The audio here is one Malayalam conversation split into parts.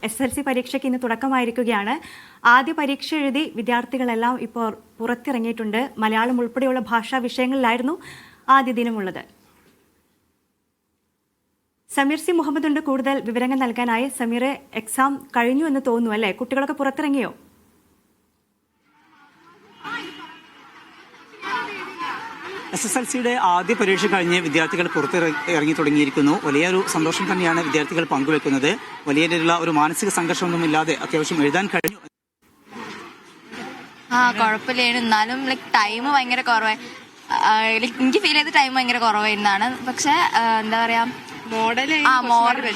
SSLC പരീക്ഷയ്ക്ക് ഇന്ന് തുടക്കമായിരിക്കുകയാണ്. ആദ്യ പരീക്ഷ എഴുതി വിദ്യാർത്ഥികളെല്ലാം ഇപ്പോൾ പുറത്തിറങ്ങിയിട്ടുണ്ട്. മലയാളം ഉൾപ്പെടെയുള്ള ഭാഷാ വിഷയങ്ങളിലായിരുന്നു ആദ്യ ദിനമുള്ളത്. സമീർ സി മുഹമ്മദ് ഉണ്ട് കൂടുതൽ വിവരങ്ങൾ നൽകാനായി. സമീറെ, എക്സാം കഴിഞ്ഞു എന്ന് തോന്നുന്നു അല്ലേ? കുട്ടികളൊക്കെ പുറത്തിറങ്ങിയോ? SSLCയുടെ ആദ്യ പരീക്ഷ കഴിഞ്ഞ് വിദ്യാർത്ഥികൾ പുറത്തിറങ്ങി തുടങ്ങിയിരിക്കുന്നു. വലിയൊരു സന്തോഷം തന്നെയാണ് വിദ്യാർത്ഥികൾ പങ്കുവെക്കുന്നത്. വലിയ രീതിയിലുള്ള ഒരു മാനസിക സംഘർഷമൊന്നും ഇല്ലാതെ അത്യാവശ്യം എഴുതാൻ കഴിഞ്ഞു. കുഴപ്പമില്ലായിരുന്നു. എന്നാലും ടൈം ഭയങ്കര കുറവായി. എനിക്ക് ഫീൽ ചെയ്ത ടൈം ഭയങ്കര കുറവായിരുന്നാണ്. പക്ഷെ എന്താ പറയാ,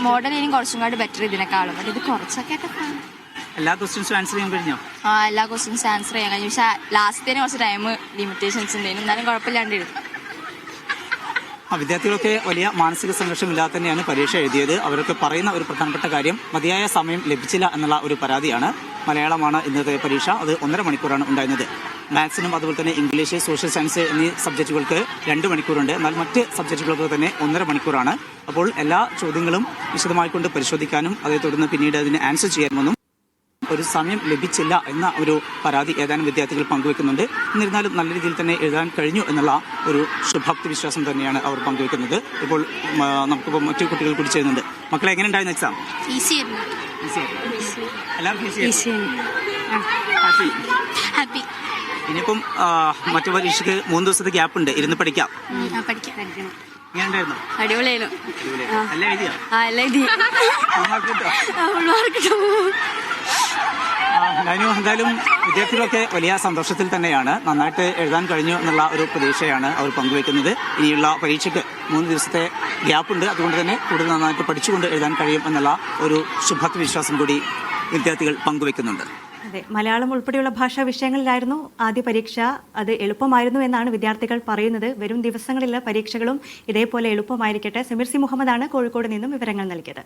മോഡൽ ഇനി കുറച്ചും കൂടി ബെറ്റർ ഇതിനെക്കാളും. ഇത് കുറച്ചൊക്കെ എല്ലാ ക്വസ്റ്റ്യൻസും ആൻസർ ചെയ്യാൻ കഴിഞ്ഞോ? എല്ലാ ക്വസ്റ്റ്യൻസും ആൻസർ ചെയ്യാൻ കഴിഞ്ഞു. പക്ഷെ ലാസ്റ്റത്തിന് കുറച്ച് ടൈം ലിമിറ്റേഷൻസ് ഉണ്ടായിരുന്നു. എന്നാലും കുഴപ്പമില്ലാണ്ടിരുന്നു. വിദ്യാർത്ഥികളൊക്കെ വലിയ മാനസിക സംഘർഷമില്ലാതെ തന്നെയാണ് പരീക്ഷ എഴുതിയത്. അവരൊക്കെ പറയുന്ന ഒരു പ്രധാനപ്പെട്ട കാര്യം മതിയായ സമയം ലഭിച്ചില്ല എന്നുള്ള ഒരു പരാതിയാണ്. മലയാളമാണ് ഇന്നത്തെ പരീക്ഷ. അത് 1.5 മണിക്കൂറാണ് ഉണ്ടായിരുന്നത്. മാത്സിനും അതുപോലെ തന്നെ ഇംഗ്ലീഷ്, സോഷ്യൽ സയൻസ് എന്നീ സബ്ജക്റ്റുകൾക്ക് 2 മണിക്കൂറുണ്ട്. എന്നാൽ മറ്റ് സബ്ജക്റ്റുകൾക്ക് തന്നെ 1.5 മണിക്കൂറാണ്. അപ്പോൾ എല്ലാ ചോദ്യങ്ങളും വിശദമായിക്കൊണ്ട് പരിശോധിക്കാനും അതേ തുടർന്ന് പിന്നീട് അതിന് ആൻസർ ചെയ്യാനുമൊന്നും ഒരു സമയം ലഭിച്ചില്ല എന്ന ഒരു പരാതി ഏതാനും വിദ്യാർത്ഥികൾ പങ്കുവെക്കുന്നുണ്ട്. എന്നിരുന്നാലും നല്ല രീതിയിൽ തന്നെ എഴുതാൻ കഴിഞ്ഞു എന്നുള്ള ഒരു ശുഭാപ്തി വിശ്വാസം തന്നെയാണ് അവർ പങ്കുവെക്കുന്നത്. ഇപ്പോൾ നമുക്കിപ്പോൾ മറ്റു കുട്ടികൾ കൂടി ചെയ്യുന്നുണ്ട്. മക്കളെ, എങ്ങനെ ഉണ്ടായിരുന്നു എക്സാം? ഇനിയിപ്പം മറ്റു പരീക്ഷയ്ക്ക് 3 ദിവസത്തെ ഗ്യാപ്പ് ഉണ്ട്. ഇരുന്ന് പഠിക്കാം. എന്തായാലും വിദ്യാർത്ഥികളൊക്കെ വലിയ സന്തോഷത്തിൽ തന്നെയാണ്. നന്നായിട്ട് എഴുതാൻ കഴിഞ്ഞു എന്നുള്ള ഒരു പ്രതീക്ഷയാണ് അവർ പങ്കുവെക്കുന്നത്. ഇനിയുള്ള പരീക്ഷയ്ക്ക് 3 ദിവസത്തെ ഗ്യാപ്പുണ്ട്. അതുകൊണ്ട് തന്നെ കൂടുതൽ നന്നായിട്ട് പഠിച്ചുകൊണ്ട് എഴുതാൻ കഴിയും എന്നുള്ള ഒരു ശുഭാപ്തി വിശ്വാസം കൂടി വിദ്യാർത്ഥികൾ പങ്കുവെക്കുന്നുണ്ട്. അതെ, മലയാളം ഉൾപ്പെടെയുള്ള ഭാഷാ വിഷയങ്ങളിലായിരുന്നു ആദ്യ പരീക്ഷ. അത് എളുപ്പമായിരുന്നു എന്നാണ് വിദ്യാർത്ഥികൾ പറയുന്നത്. വരും ദിവസങ്ങളിലെ പരീക്ഷകളും ഇതേപോലെ എളുപ്പമായിരിക്കട്ടെ. സമീർ സി മുഹമ്മദാണ് കോഴിക്കോട് നിന്നും വിവരങ്ങൾ നൽകിയത്.